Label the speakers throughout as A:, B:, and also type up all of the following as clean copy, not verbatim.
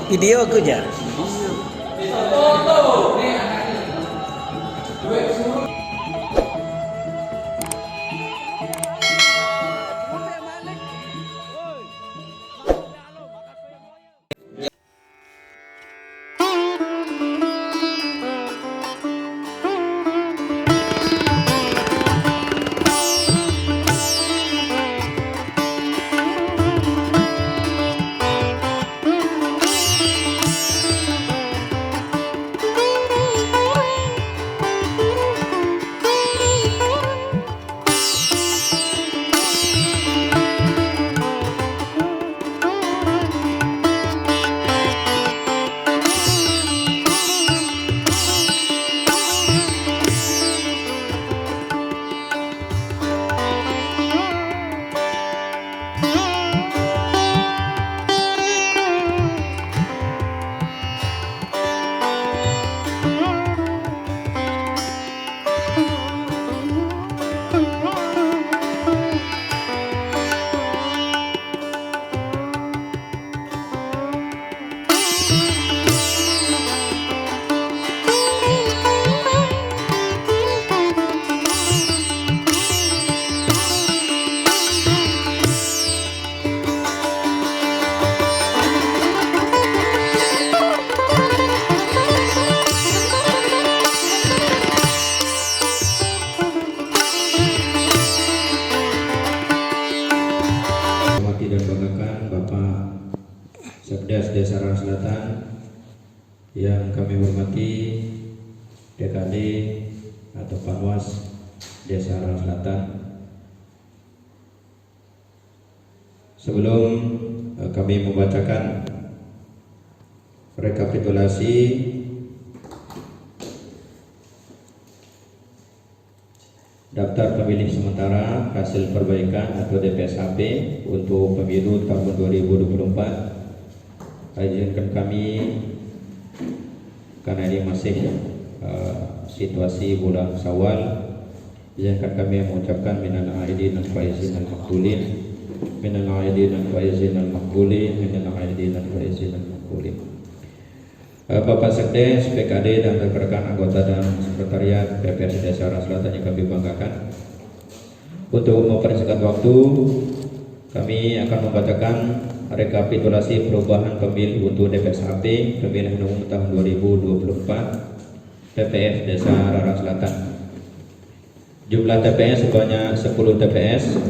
A: Video aku aja.
B: Dan banggakan Bapak Sekdes Desa Rara Selatan yang kami hormati DKD atau Panwas Desa Rara Selatan. Sebelum kami membacakan rekapitulasi daftar pemilih sementara hasil perbaikan atau DPSHP untuk pemilu tahun 2024, izinkan kami karena ini masih situasi bulan Syawal, izinkan kami mengucapkan minal aidin wal faizin al maqbulin, minal aidin wal faizin al maqbulin, minal aidin wal faizin al maqbulin. Bapak Sekdes, PKD dan rekan-rekan anggota dan sekretariat PPS Desa Rara Selatan yang kami banggakan, untuk mempersingkat waktu, kami akan membacakan rekapitulasi perubahan pemilih untuk DPSHP pemilihan umum tahun 2024 TPS Desa Rara Selatan. Jumlah TPS sebanyak 10 TPS.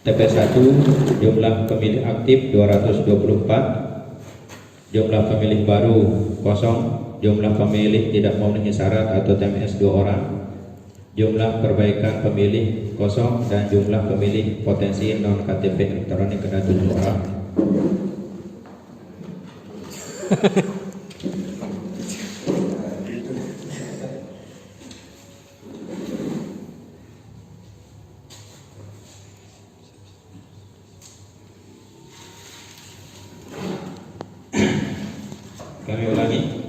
B: TPS 1 jumlah pemilih aktif 224. Jumlah pemilih baru kosong, jumlah pemilih tidak memenuhi syarat atau TMS 2 orang, jumlah perbaikan pemilih kosong, dan jumlah pemilih potensi non KTP elektronik ada 7 orang. Kami ulangi.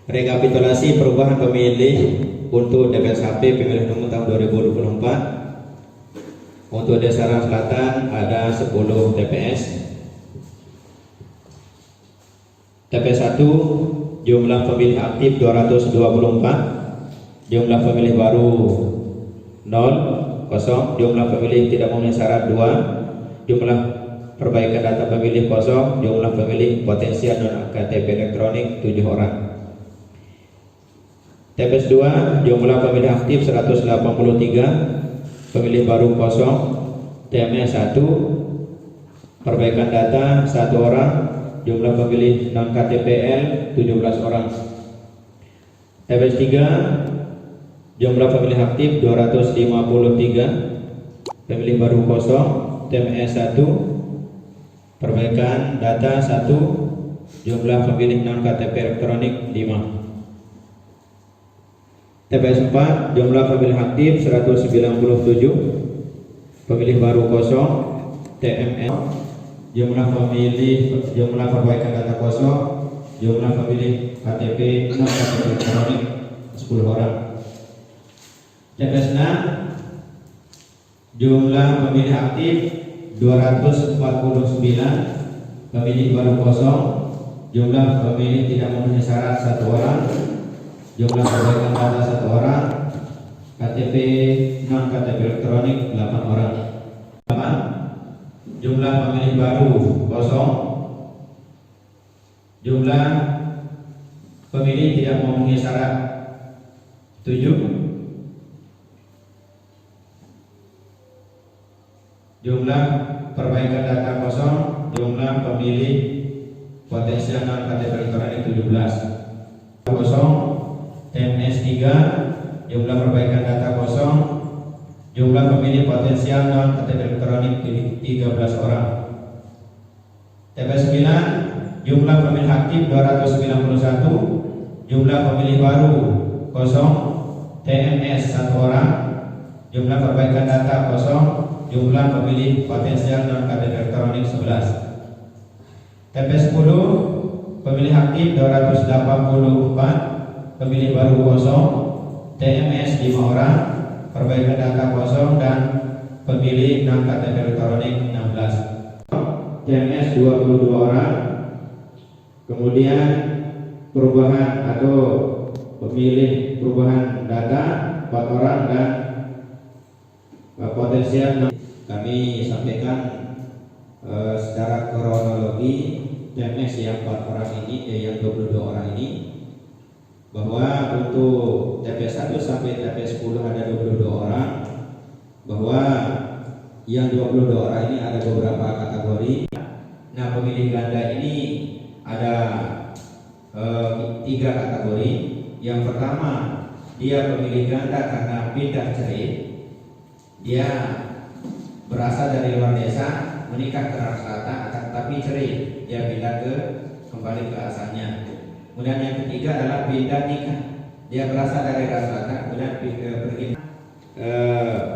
B: Rekapitulasi perubahan pemilih untuk DPSHP pemilihan umum tahun 2024. Untuk Desa Rara Selatan ada 10 TPS. TPS 1 jumlah pemilih aktif 224. Jumlah pemilih baru 0, kosong. Jumlah pemilih tidak memenuhi syarat 2. Jumlah perbaikan data pemilih kosong, jumlah pemilih potensial non KTP elektronik 7 orang. TPS 2 jumlah pemilih aktif 183, pemilih baru kosong. TMS 1 perbaikan data 1 orang, jumlah pemilih non KTPL 17 orang. TPS 3 jumlah pemilih aktif 253, pemilih baru kosong. TMS 1 perbaikan data 1, jumlah pemilih non KTP elektronik 5. TPS 4 jumlah pemilih aktif 197, pemilih baru kosong. TMS jumlah perbaikan data kosong, jumlah pemilih KTP non KTP elektronik 10 orang. TPS 6 jumlah pemilih aktif 249, pemilih baru kosong, jumlah pemilih tidak memenuhi syarat 1 orang, jumlah perbaikan data 1 orang, KTP non KTP elektronik 8 orang. Jumlah pemilih baru kosong, jumlah pemilih tidak memenuhi syarat 7, jumlah perbaikan data kosong, jumlah pemilih potensial non KTP elektronik 17 kosong, TMS 3, jumlah perbaikan data kosong, jumlah pemilih potensial non KTP elektronik 13 orang. TPS 9, jumlah pemilih aktif 291, jumlah pemilih baru kosong, TMS 1 orang, jumlah perbaikan data kosong, jumlah pemilih potensial non KTP elektronik 11. TPS 10, pemilih aktif 284, pemilih baru kosong, TMS 5 orang, perbaikan data kosong, dan pemilih non KTP elektronik 16. TMS 22 orang, kemudian perubahan atau pemilih perubahan data 4 orang, dan potensial. Kami sampaikan secara kronologi TMS yang 4 orang ini, yang 22 orang ini, bahwa untuk TPS 1 sampai TPS 10 ada 22 orang, bahwa yang 22 orang ini ada beberapa kategori. Nah, pemilih ganda ini ada 3 kategori. Yang pertama, dia pemilih ganda karena pindah cerai. Dia berasal dari luar desa, menikah ke rata-rata, tapi cerai, dia pindah kembali ke asalnya. Kemudian yang ketiga adalah pindah nikah, dia berasal dari rata-rata, kemudian pergi.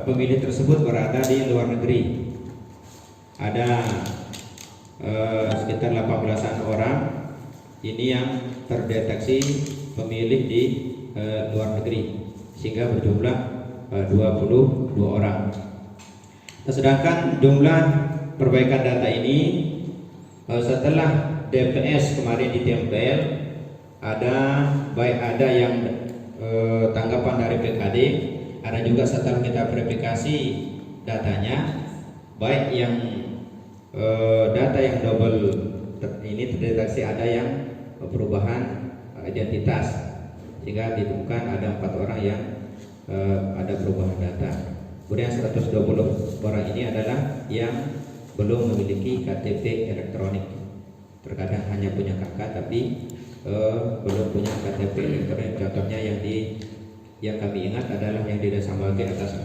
B: Pemilih tersebut berada di luar negeri. Ada sekitar 18-an orang. Ini yang terdeteksi pemilih di luar negeri, sehingga berjumlah 22 orang. Sedangkan jumlah perbaikan data ini setelah DPS kemarin ditempel, ada yang tanggapan dari PKD, ada juga setelah kita verifikasi datanya, baik yang data yang double ini terdeteksi ada yang perubahan identitas, sehingga ditemukan ada 4 orang yang ada perubahan data. Kemudian 120 orang ini adalah yang belum memiliki KTP elektronik. Terkadang hanya punya KK tapi belum punya KTP elektronik. Contohnya yang kami ingat adalah yang di Desa Mage atas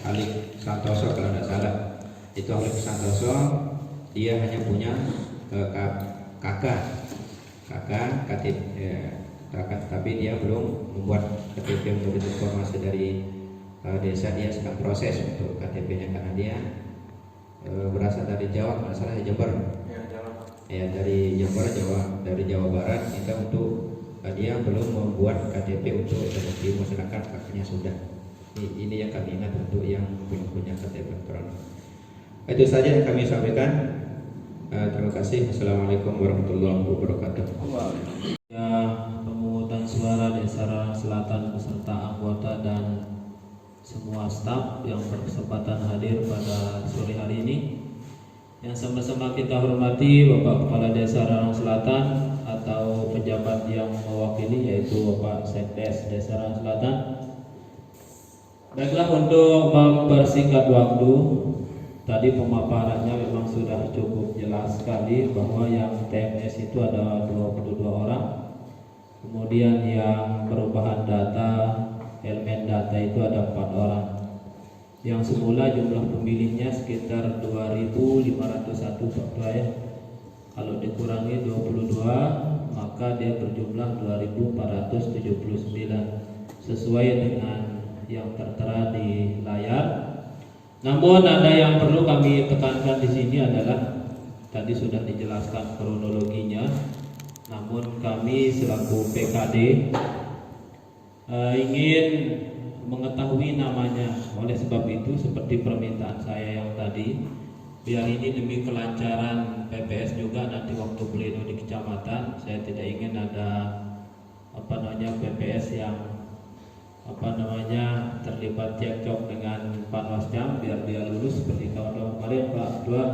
B: Alik Santoso, kalau tidak salah. Itu Alik Santoso, dia hanya punya KK KTP, tapi dia belum membuat KTP menurut informasi dari desa. Dia sedang proses untuk KTP-nya karena dia berasal dari Jawa, kalau salah Jember. Ya, dari Jember, dari Jawa Barat. Kita untuk dia belum membuat KTP untuk terbukti, sedangkan kakaknya sudah. Ini yang kami ingat untuk yang belum punya KTP elektronik. Itu saja yang kami sampaikan. Terima kasih. Assalamualaikum warahmatullahi wabarakatuh.
A: Ya, pemungutan suara Desa Rarang Selatan beserta anggota dan semua staf yang berkesempatan hadir pada sore hari ini. Yang sama-sama kita hormati Bapak Kepala Desa Rarang Selatan atau pejabat yang mewakili, yaitu Bapak Sekdes Desa Rarang Selatan. Baiklah, untuk mempersingkat waktu, tadi pemaparannya memang sudah cukup jelas sekali bahwa yang TMS itu ada 22 orang. Kemudian yang perubahan data, elemen data itu ada 4 orang. Yang semula jumlah pemilihnya sekitar 2.501 Pak ya. Kalau dikurangi 22, maka dia berjumlah 2.479 sesuai dengan yang tertera di layar. Namun ada yang perlu kami tekankan di sini adalah tadi sudah dijelaskan kronologinya. Namun kami selaku PKD ingin mengetahui namanya. Oleh sebab itu, seperti permintaan saya yang tadi, biar ini demi kelancaran PPS juga nanti waktu pleno di kecamatan, saya tidak ingin ada PPS yang terlibat cekcok dengan Panwascam, biar dia lulus seperti kawan-kawan kemarin Pak Ketua.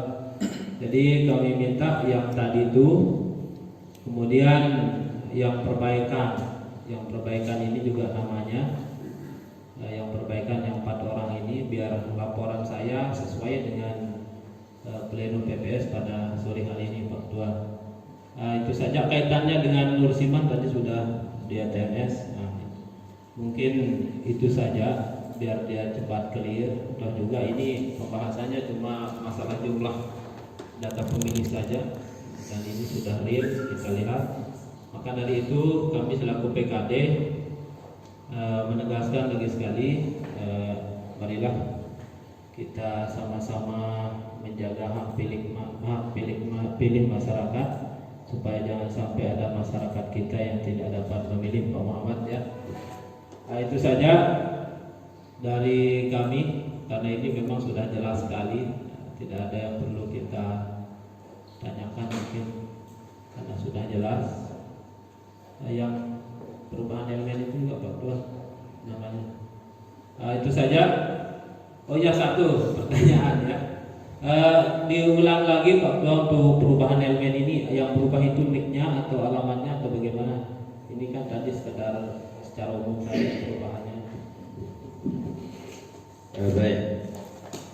A: Jadi kami minta yang tadi itu, kemudian yang perbaikan ini juga namanya, yang perbaikan yang 4 orang ini, biar laporan saya sesuai dengan pleno PPS pada sore hari ini Pak Ketua. Itu saja kaitannya dengan Nur Siman, tadi sudah dia TNS. Mungkin itu saja biar dia cepat clear. Dan juga ini pembahasannya cuma masalah jumlah data pemilih saja, dan ini sudah real kita lihat. Maka dari itu kami selaku PKD menegaskan lagi sekali, marilah kita sama-sama menjaga hak pilih masyarakat, supaya jangan sampai ada masyarakat kita yang tidak dapat memilih Pak Muhammad ya. Itu saja dari kami, karena ini memang sudah jelas sekali, tidak ada yang perlu kita tanyakan mungkin karena sudah jelas. Yang perubahan elemen itu juga Pak Ketua namanya. Itu saja. Oh ya, satu pertanyaan ya. Diulang lagi Pak Ketua untuk perubahan elemen ini, yang berubah itu nicknya atau alamatnya atau bagaimana? Ini kan tadi sekedar secara umum saja perubahannya.
B: Baik.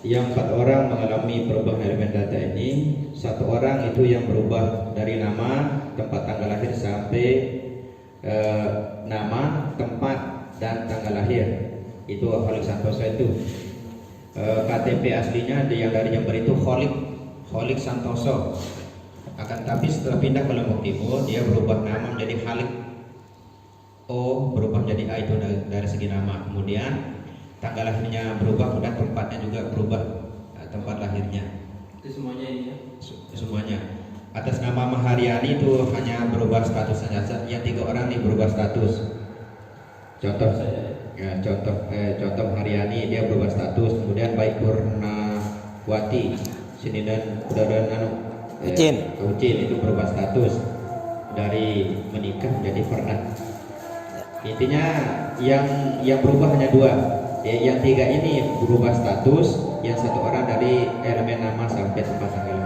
B: Yang 4 orang mengalami perubahan elemen data ini, 1 orang itu yang berubah dari nama, tempat tanggal lahir sampai nama, tempat dan tanggal lahir. Itu Khalid Santoso itu. KTP aslinya yang dari Jember itu Khalid Santoso. Akan tapi setelah pindah ke Lombok Timur, dia berubah nama menjadi Khalid. O berubah menjadi A, itu dari segi nama. Kemudian tanggal lahirnya berubah, kemudian tempatnya juga berubah, tempat lahirnya.
A: Itu semuanya ini ya?
B: Semuanya. Atas nama Maharyani itu hanya berubah status saja. Yang 3 orang ini berubah status. Contoh saja. Ya, contoh Haryani dia berubah status. Kemudian Baik Purnawati sini dan Ucin itu berubah status dari menikah menjadi pernah. Intinya yang berubah hanya 2. Yang 3 ini berubah status, yang 1 orang dari elemen nama sampai tempat tanggal